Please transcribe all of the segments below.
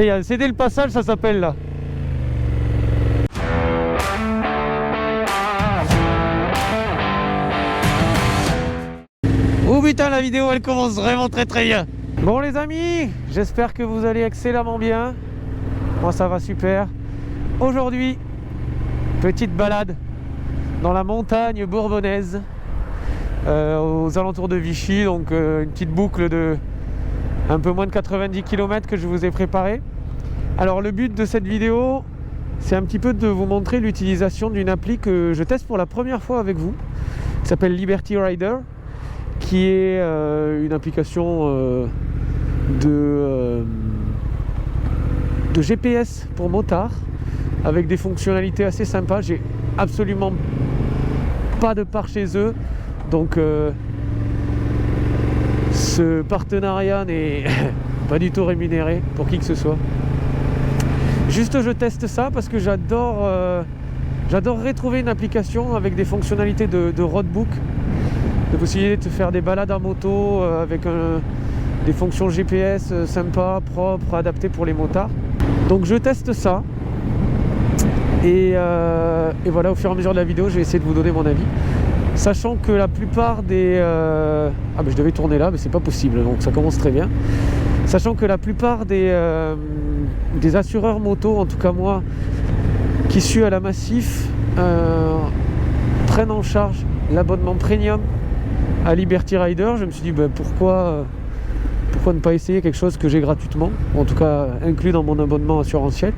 Mais il y a cédé le passage, ça s'appelle là. Oh putain, la vidéo elle commence vraiment très bien. Bon les amis, j'espère que vous allez excellemment bien. Moi ça va super. Aujourd'hui, petite balade dans la montagne bourbonnaise, aux alentours de Vichy, donc une petite boucle de un peu moins de 90 km que je vous ai préparé. Alors le but de cette vidéo, c'est un petit peu de vous montrer l'utilisation d'une appli que je teste pour la première fois avec vous, qui s'appelle Liberty Rider, qui est une application de GPS pour motards, avec des fonctionnalités assez sympas. J'ai absolument pas de part chez eux, donc ce partenariat n'est pas du tout rémunéré pour qui que ce soit. Juste je teste ça parce que j'adorerais trouver une application avec des fonctionnalités de roadbook, de possibilité de faire des balades en moto avec des fonctions GPS sympas, propres, adaptées pour les motards. Donc je teste ça et voilà, au fur et à mesure de la vidéo je vais essayer de vous donner mon avis, sachant que la plupart des ah ben je devais tourner là mais c'est pas possible, donc ça commence très bien. Sachant que la plupart des assureurs moto, en tout cas moi qui suis à la Massif, prennent en charge l'abonnement premium à Liberty Rider. Je me suis dit ben, pourquoi ne pas essayer quelque chose que j'ai gratuitement, en tout cas inclus dans mon abonnement assurantiel.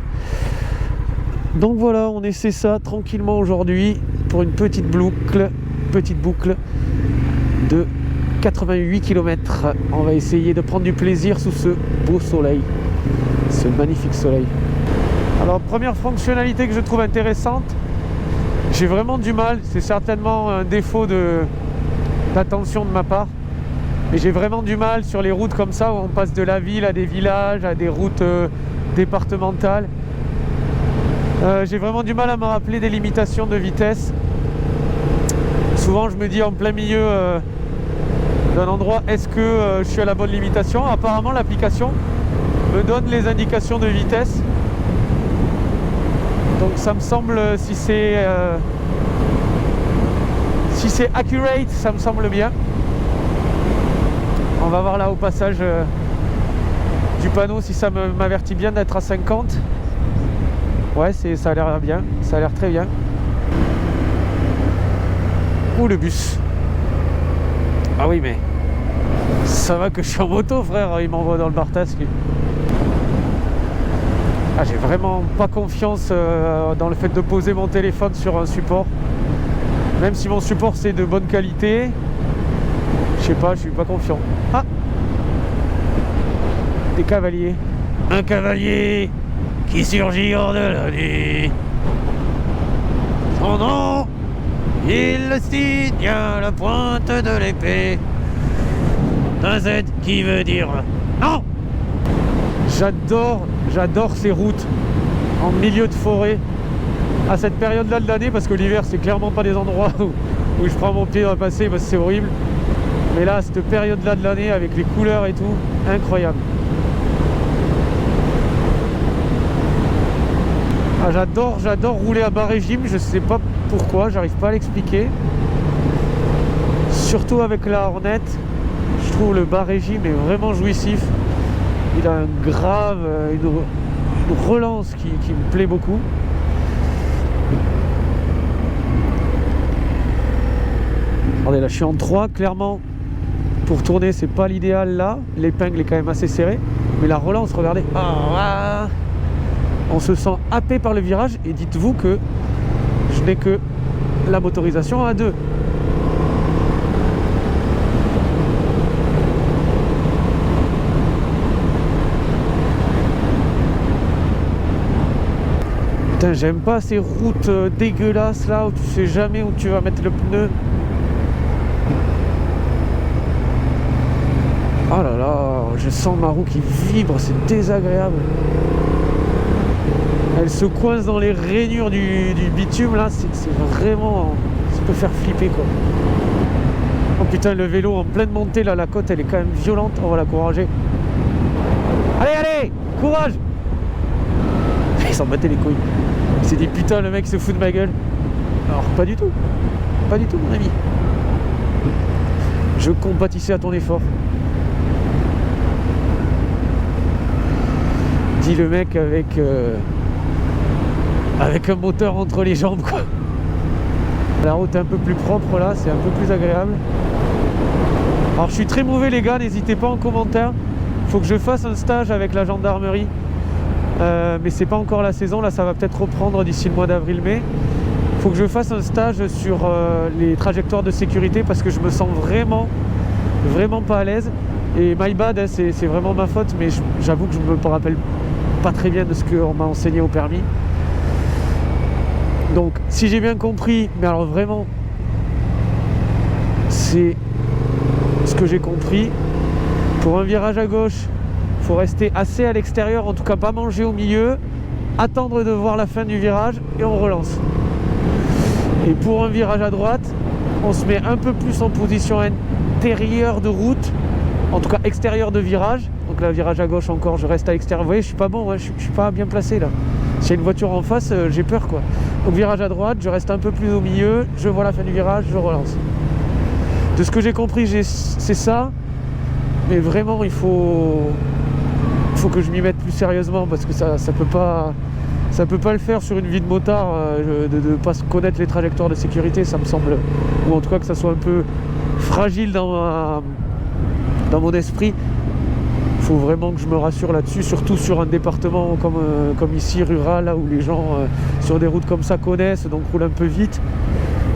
Donc voilà, on essaie ça tranquillement aujourd'hui pour une petite boucle de 88 km. On va essayer de prendre du plaisir sous ce beau soleil, ce magnifique soleil. Alors première fonctionnalité que je trouve intéressante, j'ai vraiment du mal, c'est certainement un défaut d'attention de ma part, mais j'ai vraiment du mal sur les routes comme ça où on passe de la ville à des villages, à des routes départementales. J'ai vraiment du mal à me rappeler des limitations de vitesse. Souvent je me dis en plein milieu d'un endroit, est-ce que je suis à la bonne limitation? Apparemment l'application me donne les indications de vitesse, donc ça me semble, si c'est accurate, ça me semble bien. On va voir là au passage du panneau si ça m'avertit bien d'être à 50. Ouais, ça a l'air bien, ça a l'air très bien. Ouh, le bus. Ah oui, mais ça va que je suis en moto, frère, il m'envoie dans le Barthas, lui. Ah, j'ai vraiment pas confiance dans le fait de poser mon téléphone sur un support. Même si mon support c'est de bonne qualité, je sais pas, je suis pas confiant. Ah, des cavaliers. Un cavalier qui surgit hors de la nuit. Son nom, il le signe à la pointe de l'épée. Un Z qui veut dire non. J'adore ces routes en milieu de forêt à cette période-là de l'année, parce que l'hiver c'est clairement pas des endroits où je prends mon pied à passer parce que c'est horrible. Mais là, cette période-là de l'année avec les couleurs et tout, incroyable. Ah, j'adore rouler à bas régime, je sais pas pourquoi, j'arrive pas à l'expliquer. Surtout avec la Hornet, je trouve le bas régime est vraiment jouissif. Il a un grave, une relance qui me plaît beaucoup. Regardez là, je suis en 3, clairement pour tourner c'est pas l'idéal là, l'épingle est quand même assez serrée, mais la relance, regardez, on se sent happé par le virage, et dites-vous que je n'ai que la motorisation à 2. Putain, j'aime pas ces routes dégueulasses là où tu sais jamais où tu vas mettre le pneu. Oh là là, je sens ma roue qui vibre, c'est désagréable. Elle se coince dans les rainures du bitume là, c'est vraiment... ça peut faire flipper quoi. Oh putain, le vélo en pleine montée là, la côte elle est quand même violente, on va l'encourager. Allez, allez, courage! Il s'en battait les couilles. Il s'est dit putain, le mec se fout de ma gueule. Alors pas du tout. Pas du tout, mon ami. Je compatissais à ton effort. Dit le mec avec un moteur entre les jambes, quoi. La route est un peu plus propre là, c'est un peu plus agréable. Alors je suis très mauvais les gars, n'hésitez pas en commentaire. Faut que je fasse un stage avec la gendarmerie. Mais c'est pas encore la saison, là ça va peut-être reprendre d'ici le mois d'avril-mai. Faut que je fasse un stage sur les trajectoires de sécurité parce que je me sens vraiment pas à l'aise. Et my bad, hein, c'est vraiment ma faute, mais j'avoue que je me rappelle pas très bien de ce qu'on m'a enseigné au permis. Donc si j'ai bien compris, mais alors vraiment c'est ce que j'ai compris, pour un virage à gauche il faut rester assez à l'extérieur, en tout cas pas manger au milieu, attendre de voir la fin du virage et on relance. Et pour un virage à droite on se met un peu plus en position intérieure de route, en tout cas extérieur de virage. Donc là virage à gauche encore, je reste à l'extérieur. Vous voyez, je suis pas bon, hein, je suis pas bien placé là. S'il y a une voiture en face, j'ai peur quoi. Donc virage à droite, je reste un peu plus au milieu, je vois la fin du virage, je relance. De ce que j'ai compris, c'est ça. Mais vraiment, il faut que je m'y mette plus sérieusement parce que ça peut pas le faire sur une vie de motard de ne pas connaître les trajectoires de sécurité, ça me semble. Ou en tout cas que ça soit un peu fragile dans mon esprit. Il faut vraiment que je me rassure là-dessus, surtout sur un département comme ici, rural, là où les gens sur des routes comme ça connaissent, donc roulent un peu vite.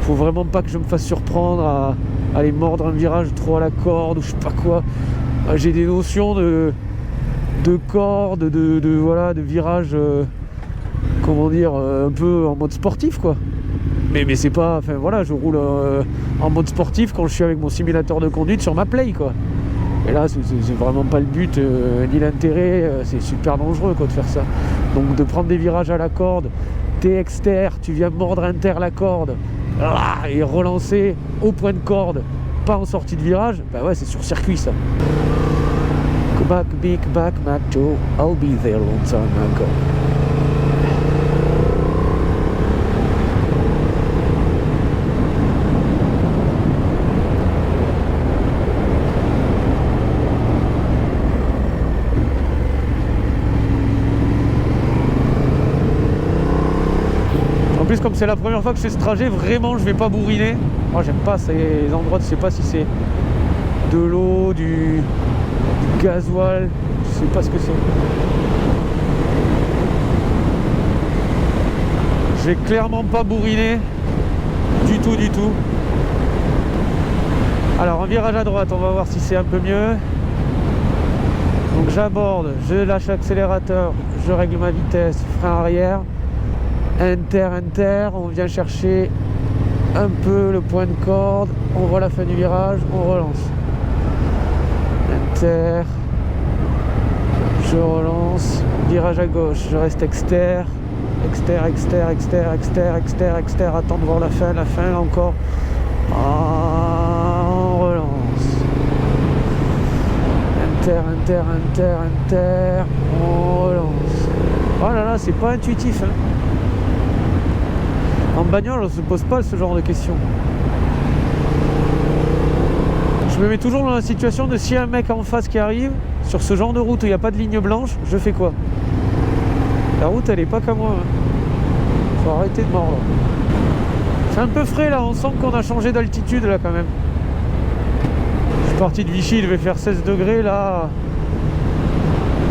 Il faut vraiment pas que je me fasse surprendre à aller mordre un virage trop à la corde ou je sais pas quoi. J'ai des notions de corde, voilà, de virage, comment dire, un peu en mode sportif quoi. Mais c'est pas, enfin voilà, je roule en mode sportif quand je suis avec mon simulateur de conduite sur ma Play quoi. Et là, c'est vraiment pas le but ni l'intérêt, c'est super dangereux quoi, de faire ça. Donc de prendre des virages à la corde, t'es exter, tu viens mordre inter la corde, et relancer au point de corde, pas en sortie de virage, bah ouais, c'est sur circuit ça. Go back, big back, Mac Joe, I'll be there long time ago. En plus, comme c'est la première fois que je fais ce trajet, vraiment je vais pas bourriner. Moi j'aime pas ces endroits, je sais pas si c'est de l'eau, du gasoil, je sais pas ce que c'est. Je vais clairement pas bourriner du tout. Alors un virage à droite, on va voir si c'est un peu mieux. Donc j'aborde, je lâche l'accélérateur, je règle ma vitesse, frein arrière. Inter, on vient chercher un peu le point de corde, on voit la fin du virage, on relance. Inter, je relance, virage à gauche, je reste exter, attends de voir la fin là encore. On relance. Inter, on relance. Oh là là, c'est pas intuitif hein. En bagnole, on se pose pas ce genre de questions. Je me mets toujours dans la situation de s'il y a un mec en face qui arrive, sur ce genre de route où il n'y a pas de ligne blanche, je fais quoi? La route, elle est pas qu'à moi. Faut arrêter de mordre. C'est un peu frais là, on sent qu'on a changé d'altitude là quand même. Je suis parti de Vichy, il devait faire 16 degrés là.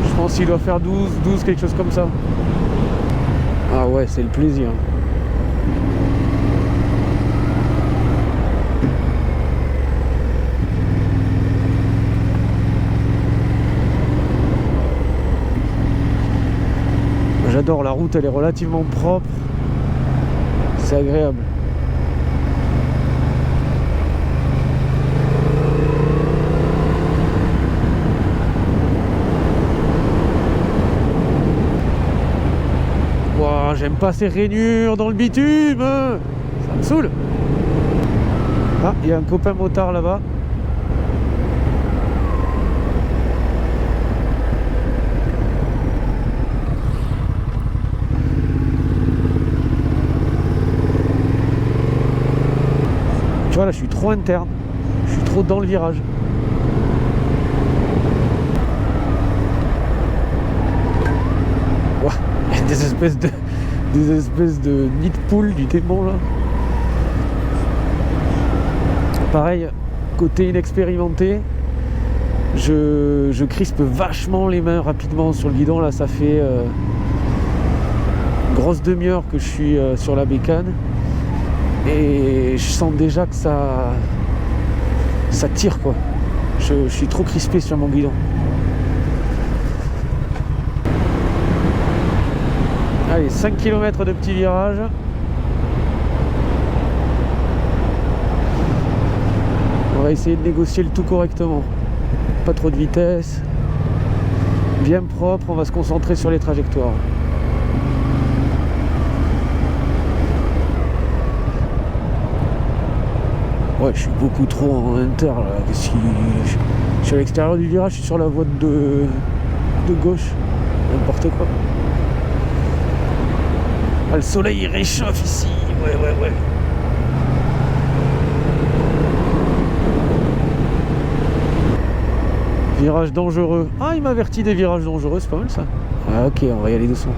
Je pense qu'il doit faire 12, quelque chose comme ça. Ah ouais, c'est le plaisir. J'adore, la route elle est relativement propre, c'est agréable. Wow, j'aime pas ces rainures dans le bitume, ça me saoule. Ah, il y a un copain motard là-bas. pas, là je suis trop interne. Je suis trop dans le virage. Ouah, il y a des espèces de nids de poules du démon là. Pareil, côté inexpérimenté, je crispe vachement les mains rapidement sur le guidon. Là ça fait une grosse demi-heure que je suis sur la bécane et je sens déjà que ça tire quoi. Je suis trop crispé sur mon guidon. Allez, 5 km de petits virages. On va essayer de négocier le tout correctement. Pas trop de vitesse. Bien propre, on va se concentrer sur les trajectoires. Ouais, je suis beaucoup trop en inter là. Je suis à l'extérieur du virage, je suis sur la voie de gauche. N'importe quoi. Ah, le soleil il réchauffe ici. Ouais. Virage dangereux. Ah, il m'avertit des virages dangereux, c'est pas mal ça. Ah, ok, on va y aller doucement.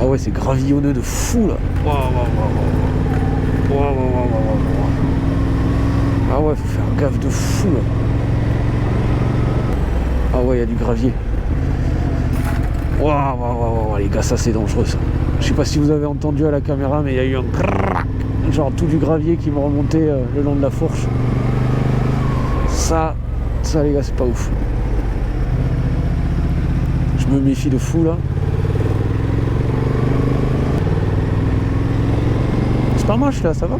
Ah ouais, c'est gravillonneux de fou là. Wow. Ah ouais, faut faire gaffe de fou là. Ah ouais, il y a du gravier. Waouh, les gars, ça c'est dangereux ça. Je sais pas si vous avez entendu à la caméra, mais il y a eu un genre tout du gravier qui me remontait le long de la fourche. Ça les gars, c'est pas ouf. Je me méfie de fou là. C'est pas moche là, ça va?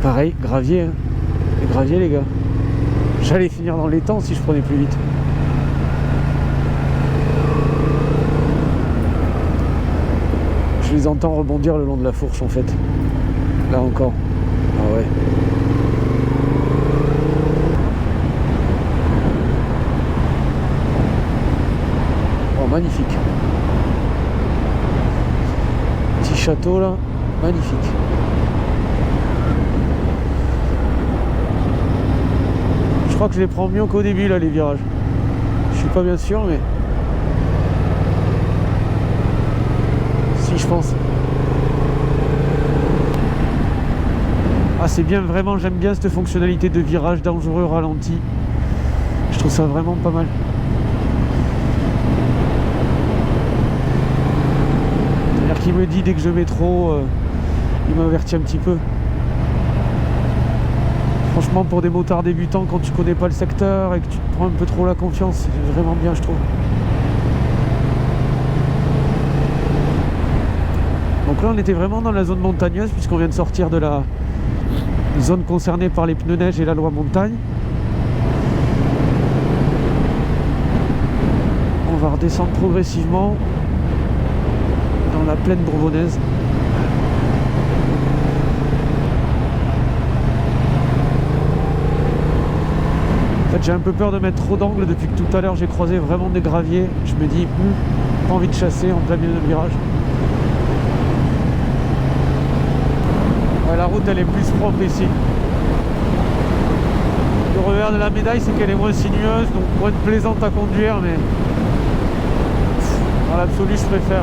Pareil, gravier, hein. Les graviers les gars. J'allais finir dans les temps si je prenais plus vite. Je les entends rebondir le long de la fourche en fait. Là encore. Ah ouais. Oh magnifique. Petit château là. Magnifique. Je crois que je les prends mieux qu'au début là les virages. Je suis pas bien sûr mais si je pense. Ah c'est bien, vraiment j'aime bien cette fonctionnalité de virage dangereux ralenti. Je trouve ça vraiment pas mal. C'est-à-dire qu'il me dit dès que je mets trop, il m'avertit un petit peu. Franchement pour des motards débutants quand tu connais pas le secteur et que tu te prends un peu trop la confiance, c'est vraiment bien je trouve. Donc là on était vraiment dans la zone montagneuse puisqu'on vient de sortir de la zone concernée par les pneus neige et la loi montagne. On va redescendre progressivement dans la plaine bourbonnaise. En fait j'ai un peu peur de mettre trop d'angle depuis que tout à l'heure j'ai croisé vraiment des graviers. Je me dis, pas envie de chasser en plein milieu de virage. Ouais, la route elle est plus propre ici. Le revers de la médaille c'est qu'elle est moins sinueuse, donc moins plaisante à conduire, mais dans l'absolu je préfère.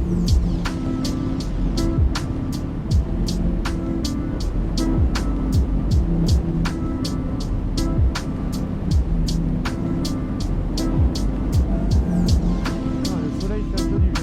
Le soleil fait un peu du bien.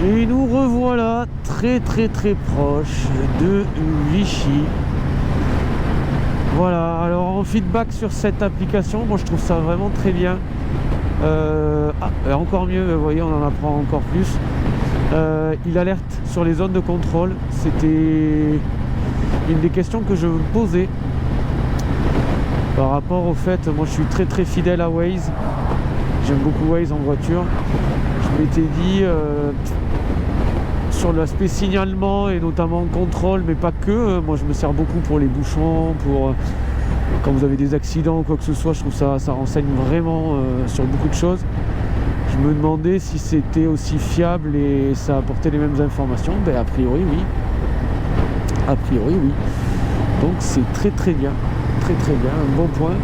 Et nous revoilà très proche de Vichy. Voilà, alors en feedback sur cette application, moi je trouve ça vraiment très bien. Encore mieux, vous voyez, on en apprend encore plus. Il alerte sur les zones de contrôle. C'était une des questions que je me posais par rapport au fait, moi je suis très fidèle à Waze. J'aime beaucoup Waze en voiture. Je m'étais dit sur l'aspect signalement et notamment contrôle, mais pas que. Moi je me sers beaucoup pour les bouchons, pour quand vous avez des accidents ou quoi que ce soit. Je trouve ça renseigne vraiment sur beaucoup de choses. Je me demandais si c'était aussi fiable et ça apportait les mêmes informations. Ben a priori oui. A priori oui. Donc c'est très bien. Très bien, un bon point.